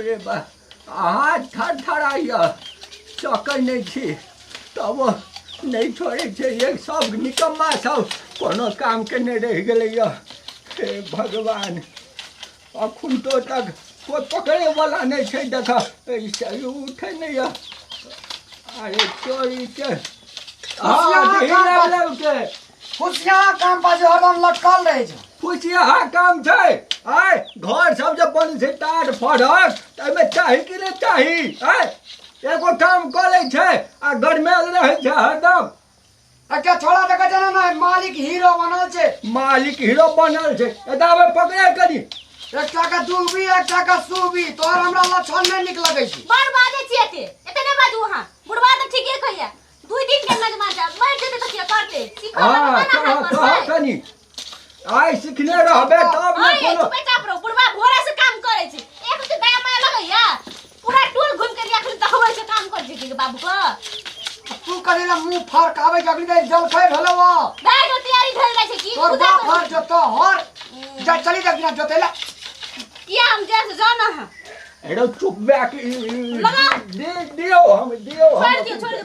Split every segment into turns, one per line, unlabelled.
रे बा हाथ थरथराइया चक्कर नहीं छी तब नहीं छोड़े छे एक सब निकम्मा सब कोनो काम के नहीं रह गए हे भगवान अखुन तो तक कोई पकड़े वाला नहीं छे देख ऐसे उठे नहीं अरे चोरी के
खुशियाँ काम पर हरदम लटकल रहे छै
खुशियाँ काम छै आय घर सब जे बन छै टाट फड़क तमे चाही कि नहीं चाही आय एगो काम करे छै आ गरमेल रहे छै हरदम
अच्छा छोड़ा देख जना ना मालिक हीरो बनल छै
मालिक हीरो बनल छै एदाबे पकड़े करी
एकटा के दूबी एकटा के सूबी तोहर हमरा लक्षण नहीं निक लगे छै
बड़ बाजे छी एते ने बाजू हां बुढ़वा त ठीके कहिया 2 दिन के नजमा जा मर जेते त के करते सीखो
हां कनी आय सिखने रहबे तब न कोनो
ओए चाप रो बुढ़वा भोरे से काम करे छी एक से दया माया लगैया पूरा टोल घूम के रिया त होय से काम कर छी के बाबू को
तू करेला मुंह फरकावे जगली दे जलखै भेलो वा
दाई रो तैयारी धर ले छी की
तोर बाप फर जतो हर जा चली जगना जोतेला
किया हम जैसे जाना है
एडो चुप बैक दियो हम
छोड़ दियो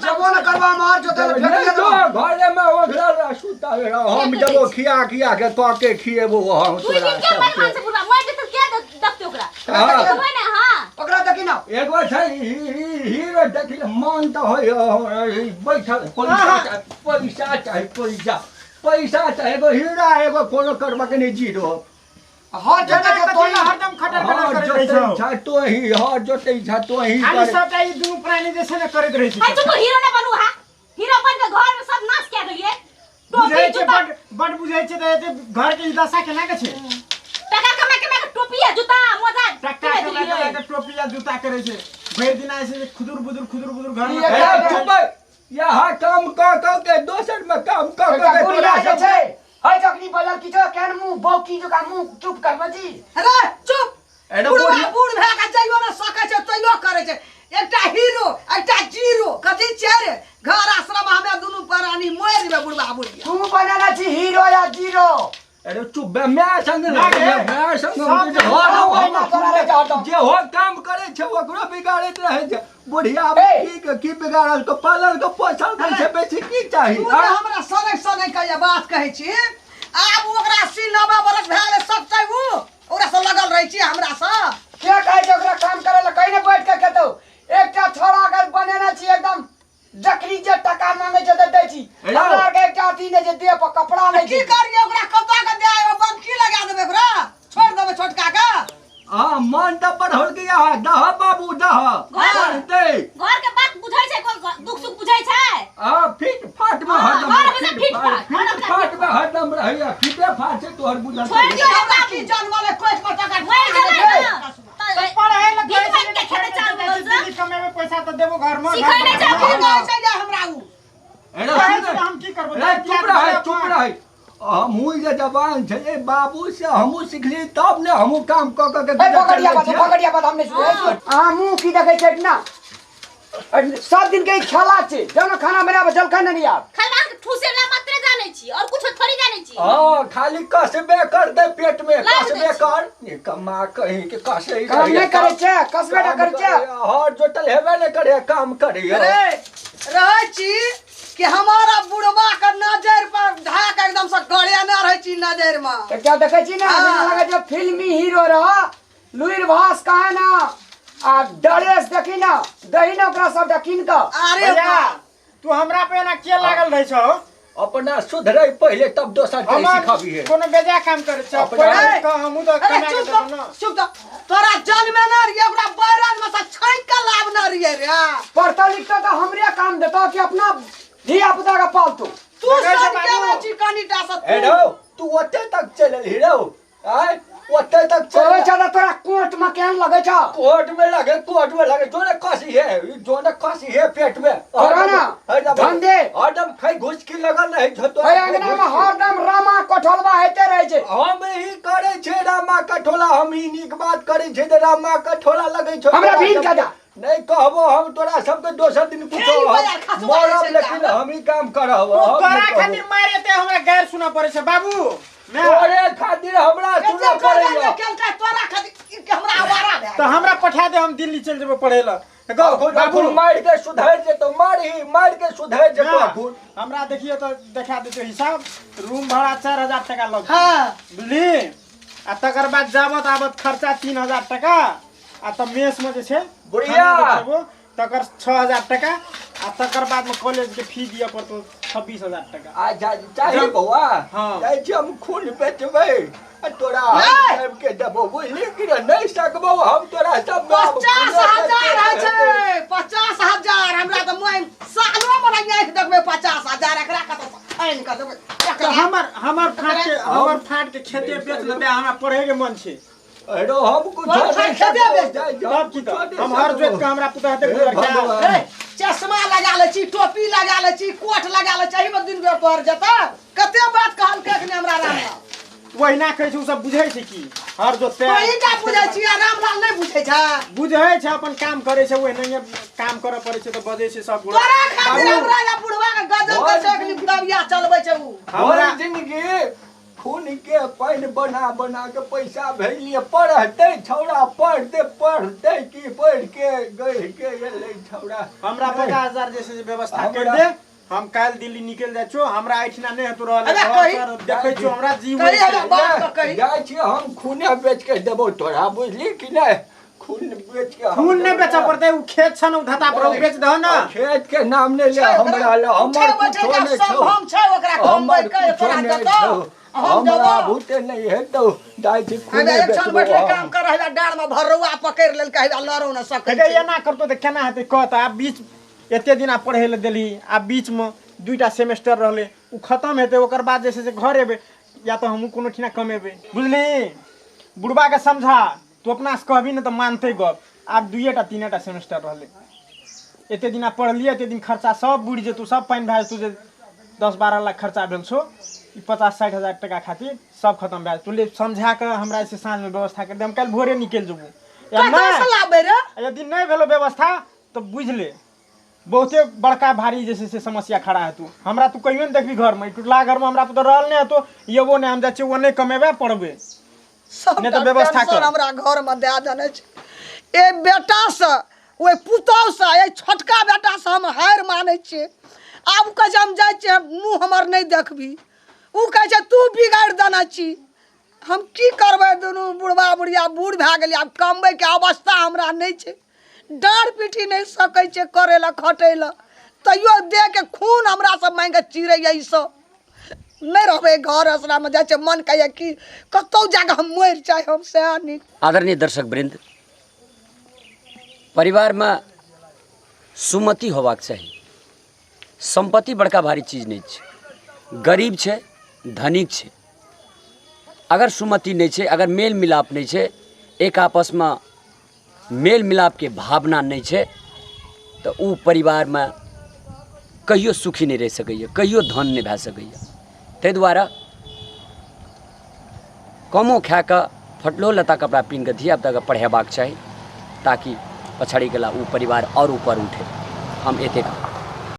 जबो न करवा मार जोतेला फेंक
तो
दे
घरे में ओघरा सुता हम जबो खिया के तो के खिएबो हम
तोरा 2 दिन के मेहमान से बुढ़वा मर जेते के दखते ओकरा होय ना हां
ओकरा देखि ना
एक बार छै हीरो देखि मन तो होय बैठल पैसा चाहे एगो हीरा एगो कोनो करबा के नहीं जीरो
हां जगह के तोला हरदम खटर खटर करे छै
छा तो ही हां जोते छा तो ही
खाली सबटा ई दुनु प्राणी जैसे ने करत रहै छै
भाई तू हीरो ने बनू हां हीरो बन के घर में सब नाश कर देलिए
बुझाइ छै बड बुझाइ छै त घर के दशा केना के छै
टका कमा के टोपी आ जूता मोजा
टका कमा के टोपी आ जूता करे छै भरि दिन ऐसे खुदुर बुदुर घर में
चुप यहाँ काम के दोसर में काम के
तोरा छै हाय जखनी बलल की जो केन मुंह बौकी जो का मुंह चुप कर मजी अरे चुप बुढ़वा बूढ़ भए के जाइयो ना सकै छै तैयो करे छै एकटा हीरो एकटा जीरो कथि छै रे घर आश्रम हमे दुनु प्राणी मोर जेबे बुढ़वा बुढ़िया तू बनाना छी हीरो या जीरो
अरे चुप बे मैं संग जे हो काम करे छै ओकरो बिगाड़ैत रहे छै बुढ़िया की बिगाड़ल तो पालन के पोषण करे छै बेसी की चाही
तू हमरा सने कहिया बात कहै छी आब ओकरा 80-90 बरस भए गेलै सब छै ओकरा से लगल रहै छी हमरा से के कहै छै ओकरा काम करे ल कहीं ने बैठ के कहतौ एकटा छोरा अगर बनेना छी एकदम जकरी जे टका मांगे छै त दै छी हमरा के एकटा अथी ने जे देह पर कपड़ा नहीं की करिए ओकरा कपड़ा के दे आयो बंकी लगा देबे ओकरा छोड़ देबे छोटका के
हां मन त बढ़ल गया दह बाबू दह दे
घर के बात बुझाइ छै दुख सुख बुझाइ छै
हां फिट फाट में हरदम फिट फाट में हरदम रहैया फिटे फाट से तोहर बुझा
छोड़ दियो
बाकी जान वाले कोई पर टका
मर जेबे
पढ़े ल
दिन भर के खेते चाल बोल
कमे में पैसा त देबो घर में
सिखाइ नै छै
चल हमरा
हम की करबो
चुप रह हमू जे जवान छे बाबू से हमू सिखली तब ने हमू काम के
पकड़िया बात हमने सुने हमू की देखे छै ना सब दिन के खेला छै जब खाना बनाबे जल खाना नहीं आ
खाना ठूसे ला मात्र जानै छी और कुछ थोड़ी जानै छी
हां खाली कसबे कर दे पेट में कसबे कर ये कमा कहीं के कसै
काम नहीं करे छै कसबे ना करे छै
हर जोतल हेबे नहीं करे काम करे
अरे रहै छी कि हमारा बुढ़वा का नजर पर धाक एकदम से गड़िया ना रहे छी नजर में तो क्या देखे छी ना लगे जो फिल्मी हीरो रहा लुईर भास का है ना आ ड्रेस देखी ना दही ना ओकरा सब किन के
अरे तू हमरा पे ना के लागल रहै छौ
अपना सुधरै पहले तब दोसर के सिखाबी है
कोनो बेजा काम करे छ पढ़े क हमहु तो कमा के देबो ना
चुप तोरा जन्म में ना रिए ओकरा बैरन में से छांक के लाभ ना रिए रे पढ़ता लिखता तो हमरे काम देता कि अपना धिया पुता का पालतू तू सब के में चिकनी टासत
हेलो तू ओते तक चलल हीरो आय ओते तक
चले चला तोरा कोर्ट में केन लगे छ
कोर्ट में लगे जोने कसी है पेट में
ना धंधे
हरदम खाई घुस की लगल रहे छ तो
अंगना में हरदम रामा कठोलवा हेते रहे छै
हम ही करे छै रामा कठोला हम ही नीक बात करे छै त रामा कठोला लगे छ
हमरा भीन का जा
नहीं कहबो हम तोरा सबके दोसर दिन पूछो मरब लेकिन हम ही काम करब
तोरा खातिर मारे ते हमरा गैर सुना पड़े छै बाबू
तोरे खातिर हमरा सुनऽ पड़ैया
तोरा खातिर के हमरा आवारा भए
तो हमरा पठा दे, हम दिल्ली चल जेबो पढ़े ला।
बाबू मार के सुधर जेतो, मार के सुधर जेतो बाबू।
हमरा देखिए तो देखा देते हिसाब, रूम भाड़ा 4000 टका लग।
हाँ
बुझली, आ तकर बाद जाबत आबत खर्चा 3000 टका, आ त मेस में जे छै
बुढ़िया
तकर 6000 टका, आ तकर बाद में कॉलेज के फी दिया पड़तो 26000 टका।
आ चाहिए बउआ।
हाँ।
जाइ छी हम खून बेचबै, तोरा हम के देबो, बुझली कि नहीं सकबो हम तोरा सब
50,000 है छै, 50,000 हमरा त मोय सालो में नहीं आंख देखबे 50,000 एकरा कत आइन क देबे।
तो हमर फाट के खेते बेच देबे, हमरा पढ़े के मन छै।
अरे हम कुछ
तब की तो हम हर जोत के हमरा पुता हेते गुजर
चश्मा लगा ले छी, टोपी लगा ले छी, कोट लगा ले छी, दिन भर पढ़ जता। कते बात कहल के एखने हमरा रामलाल
वहिना कहै छै, उ सब बुझै छै की हर जोत पे
तोही का बुझै छी, रामलाल नहीं बुझै छै।
बुझै छै, अपन काम करे छै, ओहिना काम करे पड़े छै, तो बजे छै सब गोड़ा।
तोरा खातिर हमरा या बुढ़वा के गजब के छै कि दबिया चलबै छै उ।
हमरा जिंदगी खून के पानी बना के पैसा भेलिए, पढ़ते छौड़ा पढ़ते की पढ़ के गढ़ के एले छौड़ा।
हमरा 50,000 जैसे व्यवस्था कर दे, हम काल दिल्ली निकल जाय छो। हमरा आइठना नहीं हेतु रहले घर देखै छो, हमरा जीव
जाइ छी हम खूने बेच के देबो तोरा, बुझली कि नहीं। खून बेच के
खून नहीं बेचा पड़ते, उ खेत छन, उ धता पर बेच दहो ना।
खेत के नाम ले हमरा ले, हमर कुछो नहीं छौ,
हम छै ओकरा कमबै के तोरा देतो।
हमरा भूते नहीं हेतौ, जाइ छी खूने
एक साल बैठ
बेचबो।
काम कर रहला, डार में भररुआ पकड़ लेल कहबा लरो न सकै
कहे एना करतो त केना हेतै कहत। आ बीच एते दिन आ पढ़े ले देली, आ बीच में 2टा सेमेस्टर रहले, उ खत्म हेतै, ओकर बाद जैसे से घर एबे या तो हमहू कोनो ठिना कमेबे। बुझली, बुढ़बा के समझा, तू अपना से कहबी न त मानते गप। आब 2टा 3टा सेमेस्टर रहले, एते दिन आ पढ़लिए, एते दिन खर्चा सब बुढ़ जेतौ, सब पानी भए जेतौ। जे 10-12 लाख खर्चा भेल छो, 50-60 हजार टका खातिर सब खत्म भए। तू ले समझा के हमरा से साँझ में व्यवस्था कर दे, हम कल भोरे निकल जेबू। यदि नहीं भेलो व्यवस्था तो बुझ ले बहुते बड़का भारी जैसे से समस्या खड़ा है। तू हमरा तू कहियो नहीं देखबी घर में, टूटला घर में हमरा तो रहल नहीं तो ये वो नहीं हम जाए वो नहीं कमेबे पड़बे, नहीं तो व्यवस्था कर।
हमरा घर में दे देने छै, ए बेटा से ओए पुतौ से, ए छोटका बेटा से हम हार मानै छियै। आब कह हम जाय छियै, मुंह हमर नहीं देखबी, उ कहे छै तू बिगाड़ देना छी। हम की करबै, दुनू बुढ़वा बुढ़िया बूढ़ भए गेलियै, आब कमबै के अवस्था हमरा नहीं छै, डाँड़ पीठी नहीं सकै छै करे ला खटे ला, तैयो दे के खून हमरा सब मांगे चिड़ैया। ई सब नहीं रहबै घर असरा में, जाय छै मन कहिया कि कतौ जाके हम मर जाय, हम सएह नीक।
आदरणीय दर्शक वृंद, परिवार में सुमति होबाक चाहिए। संपत्ति बड़का भारी चीज नहीं है, गरीब है धनिक है, अगर सुमति नहीं है, अगर मेल मिलाप नहीं है, एक आपस में मेल मिलाप के भावना नहीं है, तो उ परिवार में कहियो सुखी नहीं रह सकैए, कहियो धन नहीं भए सकैए। ताहि दुआरे कमो खा के फटलो लता कपड़ा पिन के धिया पुता के पढ़ेबाक चाहिए, ताकि पछाड़ी गेला उ परिवार और ऊपर उठे। हम एते